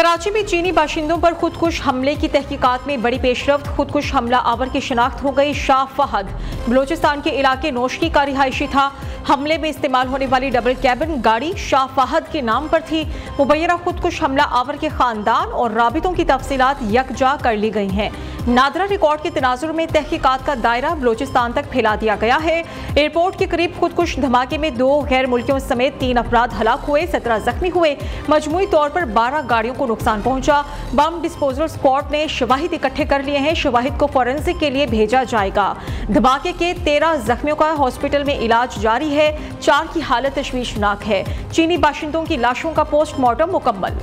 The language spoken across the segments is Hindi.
कराची में चीनी बाशिंदों पर खुदकुश हमले की तहकीकात में बड़ी पेशरफ्त। खुदकुश हमला आवर की शिनाख्त हो गई। शाह फहद बलोचिस्तान के इलाके नोशकी का रिहायशी था। हमले में इस्तेमाल होने वाली डबल कैबिन गाड़ी शाह फहद के नाम पर थी। मुबैना खुदकुश हमला आवर के खानदान और राबितों की तफसीलात यकजा कर ली गई हैं। नादरा रिकॉर्ड के तनाजुर में तहकीकात का दायरा बलोचिस्तान तक फैला दिया गया है। एयरपोर्ट के करीब खुदकुश धमाके में 2 गैर मुल्कियों समेत 3 अफराद हलाक हुए, 17 जख्मी हुए। मजमूई तौर पर 12 गाड़ियों को नुकसान पहुंचा। बम डिस्पोजल स्क्वाड ने शवाहिद इकट्ठे कर लिए हैं। शवाहिद को फोरेंसिक के लिए भेजा जाएगा। धमाके के 13 जख्मियों का हॉस्पिटल में इलाज जारी है। 4 की हालत तशवीशनाक है। चीनी बाशिंदों की लाशों का पोस्टमार्टम मुकम्मल।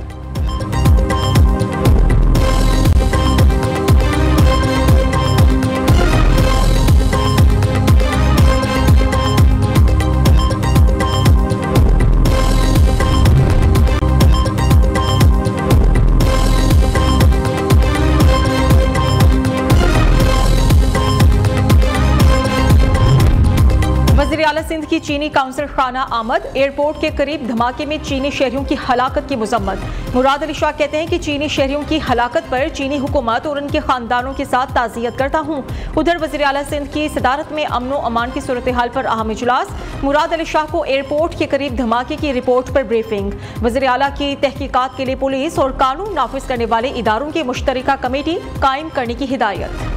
वज़ीर-ए-आला सिंध की चीनी काउंसिल खाना आमद। एयरपोर्ट के करीब धमाके में चीनी शहरियों की हलाकत की मजम्मत। मुराद अली शाह कहते हैं कि चीनी शहरियों की हलाकत पर चीनी हुकूमत और उनके खानदानों के साथ ताज़ियत करता हूँ। उधर वज़ीर-ए-आला सिंध की सदारत में अमन व अमान की सूरत हाल पर अहम इजलास। मुराद अली शाह को एयरपोर्ट के करीब धमाके की रिपोर्ट पर ब्रीफिंग। वज़ीर-ए-आला की तहकीकात के लिए पुलिस और कानून नाफिज करने वाले इदारों की मुश्तरका कमेटी कायम करने की हिदायत।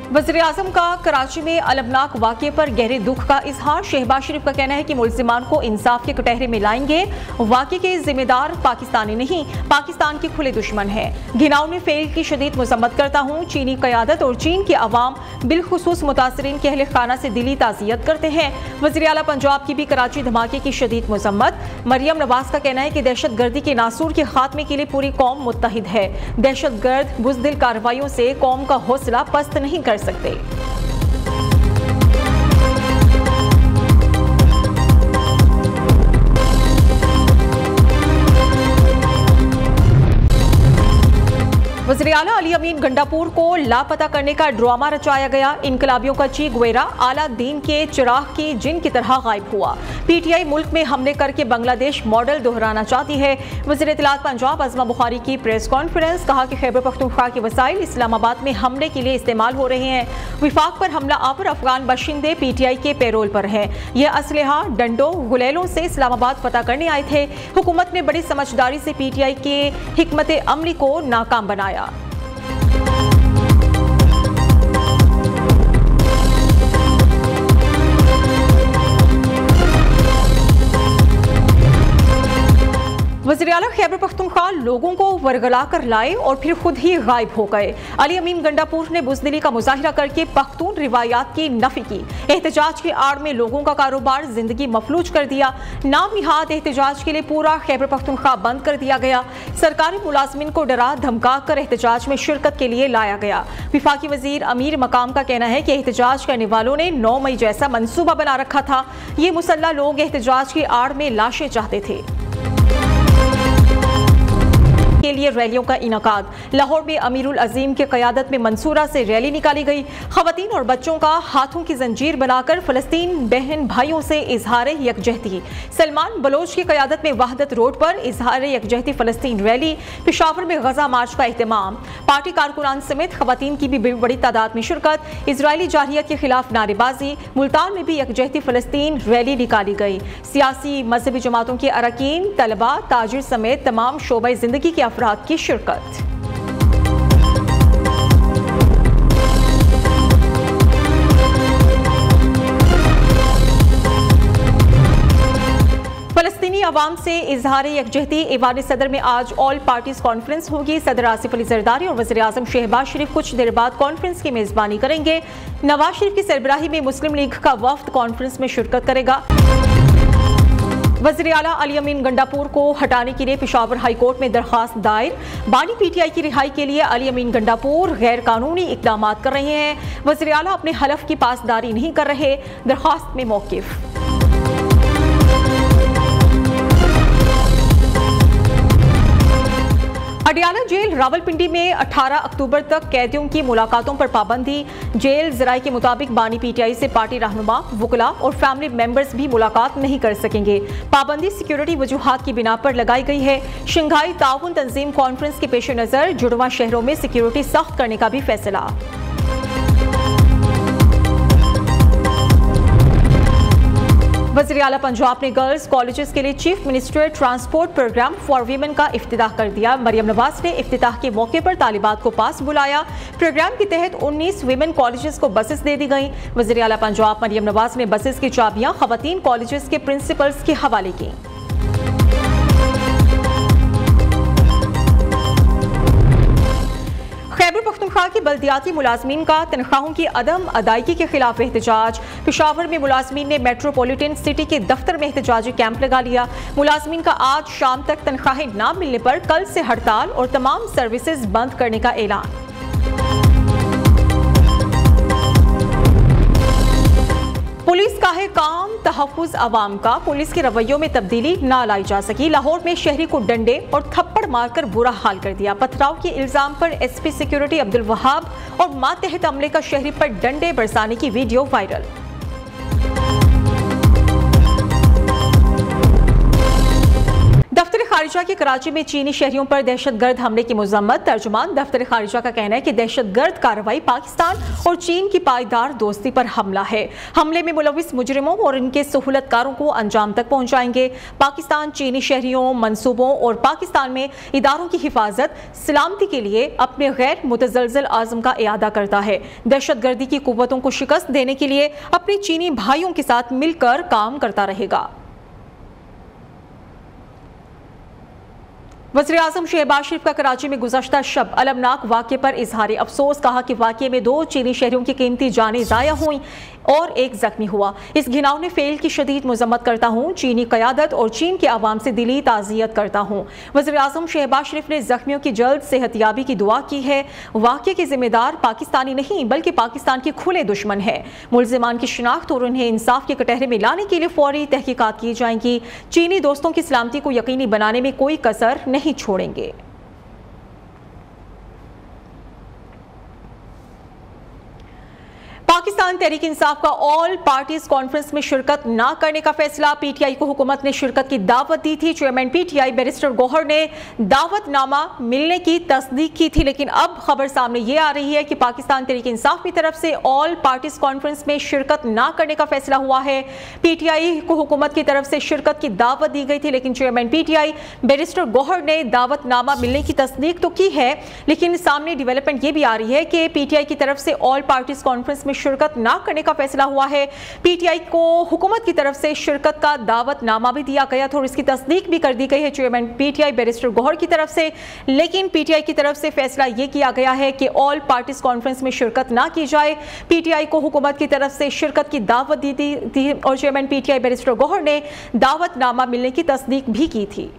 वज़ीर-ए-आज़म का कराची में अलमनाक वाक़े पर गहरे दुख का इजहार। शहबाज शरीफ का कहना है कि मुल्ज़िमान को इंसाफ के कटहरे में लाएंगे। वाक़े के जिम्मेदार पाकिस्तानी नहीं, पाकिस्तान के खुले दुश्मन हैं। घिनौने फेल की शदीद मज़म्मत करता हूँ। चीनी क़यादत और चीन के अवाम बिलखुसूस मुतासरीन के अहले खाना से दिली ताज़ियत करते हैं। वज़ीर-ए-आला पंजाब की भी कराची धमाके की शदीद मज़म्मत। मरियम नवाज का कहना है कि दहशतगर्दी के नासूर के खात्मे के लिए पूरी कौम मुत्तहिद है। दहशतगर्द बुज़दिल कार्रवाइयों से कौम का हौसला पस्त नहीं कर सकते। वज़ीर-ए-आला अली अमीन गंडापुर को लापता करने का ड्रामा रचाया गया। इनकलाबियों का ची गुवेरा आला दीन के चिराग की जिन की तरह गायब हुआ। पीटीआई मुल्क में हमले करके बांग्लादेश मॉडल दोहराना चाहती है। वज़ीर इत्तलात पंजाब अज़मा बुखारी की प्रेस कॉन्फ्रेंस। कहा कि खैबर पख्तूनख्वा के वसाइल इस्लामाबाद में हमले के लिए इस्तेमाल हो रहे हैं। विफाक पर हमला आवर अफगान बाशिंदे पीटीआई के पैरोल पर है। यह असलहा डंडों गुलेलों से इस्लामाबाद फतह करने आए थे। हुकूमत ने बड़ी समझदारी से पीटीआई के हिकमत अमली को नाकाम बनाया। वज़ीर-ए-आला खैबर पख्तूनख्वा लोगों को वरगला कर लाए और फिर खुद ही गायब हो गए। अली अमीन गंडापुर ने बुज़दिली का मुजाहिरा करके पख्तून रिवायात की नफी की। एहतजाज की आड़ में लोगों का कारोबार जिंदगी मफलूज कर दिया। नामिहाद एहतजाज के लिए पूरा खैबर पख्तूनख्वा बंद कर दिया गया। सरकारी मुलाजमिन को डरा धमका कर एहतजाज में शिरकत के लिए लाया गया। विफाकी वजीर अमीर मकाम का कहना है कि एहतजाज करने वालों ने 9 मई जैसा मंसूबा बना रखा था। ये मुसल्ला लोग एहतजाज की आड़ में लाशें चाहते थे। के लिए रैलियों का इनकाद। लाहौर में अमीरुल अजीम के क़यादत में मंसूरा से रैली निकाली गई। खवातीन और बच्चों का हाथों की जंजीर बनाकर फ़लस्तीन बहन भाइयों से इजहार यकजहती। सलमान बलोच की क़यादत में वहदत रोड पर इजहार यकजहती फ़लस्तीन रैली। पेशावर में गजा मार्च का एहतमाम। पार्टी कारकुनान समेत खवातीन की भी बड़ी तादाद में शिरकत। इजरायली जारहियत के खिलाफ नारेबाजी। मुल्तान में भी यकजहती फ़लस्तीन रैली निकाली गई। सियासी मजहबी जमातों के अरकान, तलबा, ताजिर समेत तमाम शोबे जिंदगी के अफराद की शिरकत। फ़लस्तीनी अवाम से इजहार यकजहती। ईवान सदर में आज ऑल पार्टीज कॉन्फ्रेंस होगी। सदर आसिफ अली जरदारी और वज़ीर-ए-आज़म शहबाज शरीफ कुछ देर बाद कॉन्फ्रेंस की मेजबानी करेंगे। नवाज शरीफ की सरबराही में मुस्लिम लीग का वफ्द कॉन्फ्रेंस में शिरकत करेगा। वज़ीर-ए-आला अली अमीन गंडापुर को हटाने के लिए पेशावर हाई कोर्ट में दरखास्त दायर। बानी पीटीआई की रिहाई के लिए अली अमीन गंडापुर गैर कानूनी इकदाम कर रहे हैं। वज़ीर-ए-आला अपने हलफ की पासदारी नहीं कर रहे। दरखास्त में मौक़िफ़। अडियाला जेल रावलपिंडी में 18 अक्टूबर तक कैदियों की मुलाकातों पर पाबंदी। जेल जराये के मुताबिक बानी पीटीआई से पार्टी रहनुमा, वुकला और फैमिली मेंबर्स भी मुलाकात नहीं कर सकेंगे। पाबंदी सिक्योरिटी वजूहात की बिना पर लगाई गई है। शंघाई ताउन तंजीम कॉन्फ्रेंस के पेश नजर जुड़वा शहरों में सिक्योरिटी सख्त करने का भी फैसला। वज़ीर आला पंजाब ने गर्ल्स कॉलेजेस के लिए chief minister transport program for women का इफ्तिताह कर दिया। मरियम नवाज ने इफ्तिताह के मौके पर तालिबात को पास बुलाया। प्रोग्राम के तहत 19 वीमेन कॉलेजेस को बसेस दे दी गई। वज़ीर आला पंजाब मरियम नवाज ने बसेस की चाबियां खवातीन कॉलेजेस के प्रिंसिपल्स के हवाले की। खैबर पख्तूनख्वा की बल्दियाती मुलाजमीन का तनख्वाहों की अदम अदायगी के खिलाफ एहतजाज। पेशावर में मुलाजमीन ने मेट्रोपॉलिटन सिटी के दफ्तर में एहतजाजी कैंप लगा लिया। मुलाजमीन का आज शाम तक तनख्वाहें न मिलने पर कल से हड़ताल और तमाम सर्विसेज बंद करने का ऐलान। पुलिस का है काम तहफ़्फ़ुज़ अवाम का। पुलिस के रवैयों में तब्दीली ना लाई जा सकी। लाहौर में शहरी को डंडे और थप्पड़ मारकर बुरा हाल कर दिया। पथराव के इल्जाम पर एसपी सिक्योरिटी अब्दुल वहाब और मातहत अमले का शहरी पर डंडे बरसाने की वीडियो वायरल। दफ्तर खारिजा के कराची में चीनी शहरियों पर दहशतगर्द हमले की मजम्मत। तर्जुमान दफ्तर खारिजा का कहना है कि दहशतगर्द कार्रवाई पाकिस्तान और चीन की पायदार दोस्ती पर हमला है। हमले में मुलविस मुजरिमों और इनके सहूलतकारों को अंजाम तक पहुंचाएंगे। पाकिस्तान चीनी शहरियों, मंसूबों और पाकिस्तान में इदारों की हिफाजत सलामती के लिए अपने गैर मुतज़लज़ल आज़म का इयादा करता है। दहशतगर्दी की कुव्वतों को शिकस्त देने के लिए अपने चीनी भाइयों के साथ मिलकर काम करता रहेगा। वज़ीर आज़म शहबाज शरीफ का कराची में गुज़श्ता शब अलमनाक वाक़े पर इजहार अफसोस। कहा कि वाक़े में 2 चीनी शहरियों की कीमती जानें ज़ाया हुई और 1 जख्मी हुआ। इस घिनौने फेल की शदीद मजम्मत करता हूँ। चीनी क़यादत और चीन के अवाम से दिली ताज़ियत करता हूँ। वज़ीर आज़म शहबाज शरीफ ने जख्मियों की जल्द सेहतयाबी की दुआ की है। वाक़े के जिम्मेदार पाकिस्तानी नहीं बल्कि पाकिस्तान के खुले दुश्मन है। मुल्ज़िमान की शिनाख्त और उन्हें इंसाफ के कटहरे में लाने के लिए फौरी तहकीकात की जाएंगी। चीनी दोस्तों की सलामती को यकीनी बनाने में कोई कसर नहीं छोड़ेंगे। पाकिस्तान तहरीक इंसाफ का ऑल पार्टीज कॉन्फ्रेंस में शिरकत ना करने का फैसला। पीटीआई को हुकूमत ने शिरकत की दावत दी थी। चेयरमैन पीटीआई बैरिस्टर गौहर ने दावतनामा मिलने की तस्दीक की थी, लेकिन अब खबर सामने ये आ रही है कि पाकिस्तान तहरीक इंसाफ की तरफ से ऑल पार्टीज कॉन्फ्रेंस में शिरकत ना करने का फैसला हुआ है। पीटीआई को हुकूमत की तरफ से शिरकत की दावत दी गई थी, लेकिन चेयरमैन पीटीआई बैरिस्टर गौहर ने दावतनामा मिलने की तस्दीक तो की है, लेकिन सामने डेवलपमेंट ये भी आ रही है कि पीटीआई की तरफ से ऑल पार्टीज कॉन्फ्रेंस में शिरकत ना करने का फैसला हुआ है। पीटीआई को हुकूमत की तरफ से शिरकत का दावतनामा भी दिया गया था और इसकी तस्दीक भी कर दी गई है चेयरमैन पीटीआई बैरिस्टर गौहर की तरफ से, लेकिन पीटीआई की तरफ से फैसला यह किया गया है कि ऑल पार्टीज कॉन्फ्रेंस में शिरकत ना की जाए। पीटीआई को हुकूमत की तरफ से शिरकत की दावत दी थी और चेयरमैन पीटीआई बैरिस्टर गौहर ने दावतनामा मिलने की तस्दीक भी की थी।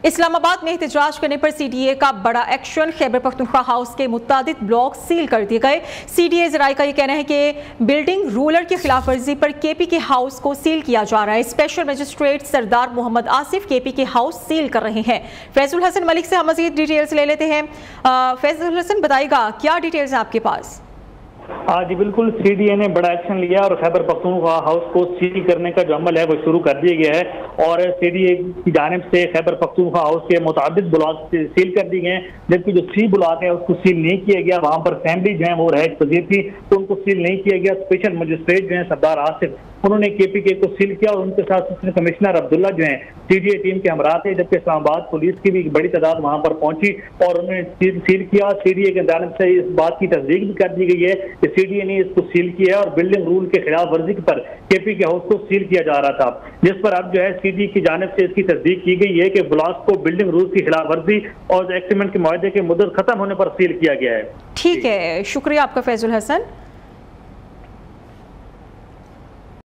इस्लामाबाद में एहतजाज करने पर सीडीए का बड़ा एक्शन। खैबर पख्तूनख्वा हाउस के मुतादिद ब्लॉक सील कर दिए गए। सीडीए जराये का यह कहना है कि बिल्डिंग रूलर की खिलाफ वर्जी पर केपी के हाउस को सील किया जा रहा है। स्पेशल मजिस्ट्रेट सरदार मोहम्मद आसिफ केपी के हाउस सील कर रहे हैं। फैजुल हसन मलिक से हम मज़ीद डिटेल्स ले लेते हैं। फैजुल हसन, बताइएगा क्या डिटेल्स हैं आपके पास? हाँ जी बिल्कुल, सीडीए ने बड़ा एक्शन लिया और खैबर पख्तूनख्वा हाउस को सील करने का जो अमल है वो शुरू कर दिया गया है और सीडीए की जानिब से खैबर पख्तूनख्वा हाउस के मुताबिक ब्लॉक सील कर दिए गए हैं, जबकि जो सी ब्लॉक है उसको सील नहीं किया गया। वहाँ पर फैमिली जो है वो रहश पजीर थी तो उनको सील नहीं किया गया। स्पेशल मजिस्ट्रेट जो है सरदार आसिफ, उन्होंने केपीके को सील किया और उनके साथ कमिश्नर अब्दुल्ला जो है सीडीए टीम के हमरा थे, जबकि इस्लामाबाद पुलिस की भी बड़ी तादाद वहां पर पहुंची और उन्होंने सील किया। सीडीए के जानिब से इस बात की तस्दीक भी कर दी गई है कि सीडीए ने इसको सील किया है और बिल्डिंग रूल के खिलाफ वर्जी पर केपीके हाउस को सील किया जा रहा था, जिस पर अब जो है सीडीए की जानिब से इसकी तस्दीक की गई है कि ब्लॉक को बिल्डिंग रूल की खिलाफ वर्जी और एग्रीमेंट के मुआहदे के मुद्दत खत्म होने पर सील किया गया है। ठीक है, शुक्रिया आपका फैजुल हसन।